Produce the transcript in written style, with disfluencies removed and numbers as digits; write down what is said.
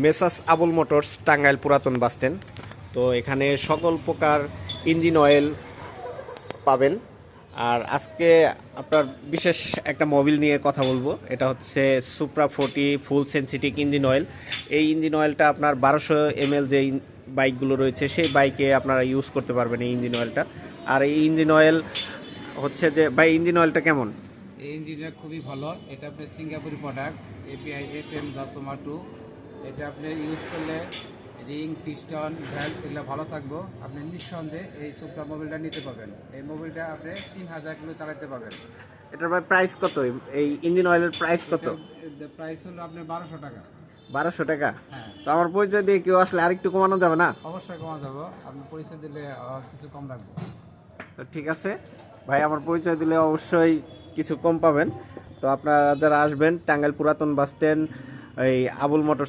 Messrs Abul motors Tangail পুরাতন bus stand. তো এখানে সকল প্রকার ইঞ্জিন অয়েল পাবেন। আর আজকে আপনার বিশেষ একটা মোবিল নিয়ে কথা বলবো, এটা হচ্ছে সুপ্রা 40 ফুল সেন্সিটিক ইঞ্জিন অয়েল। এই ইঞ্জিন অয়েলটা আপনার 1200 ml যে বাইকগুলো রয়েছে সেই বাইকে আপনারা ইউজ করতে পারবেন এই ইঞ্জিন অয়েলটা। আর এই ইঞ্জিন অয়েল হচ্ছে যে ভাই, ইঞ্জিন অয়েলটা কেমন? এই ইঞ্জিনটা খুবই ভালো। এটা আপনার সিঙ্গাপুরি প্রোডাক্ট, এপিআই SM জাসোমা 2। এটা আপনি ইউজ করলে রিং, পিস্টন, ভ্যালভ এগুলো ভালো থাকবো। আপনি নিঃসন্দেহে এই সুপ্রা মোবিলটা নিতে পারবেন। এই মোবিলটা আপনি 3000 কিলো চালাতে পারবেন। এটার ভাই প্রাইস কত? এই ইঞ্জিন অয়েলের প্রাইস কত? প্রাইস হলো আপনার 1200 টাকা। 1200 টাকা? হ্যাঁ, তো আমার পরিচয় দিয়ে কেউ আসলে আরেকটু কমানো যাবে না? অবশ্যই কমা যাবো। আপনি পরিচয় দিলে কিছু কম রাখবো। তো ঠিক আছে ভাই, আমার পরিচয় দিলে অবশ্যই কিছু কম পাবেন। তো আপনারা যারা আসবেন টাঙ্গাইল পুরাতন বাস স্ট্যান্ড, এই আবুল মোটরস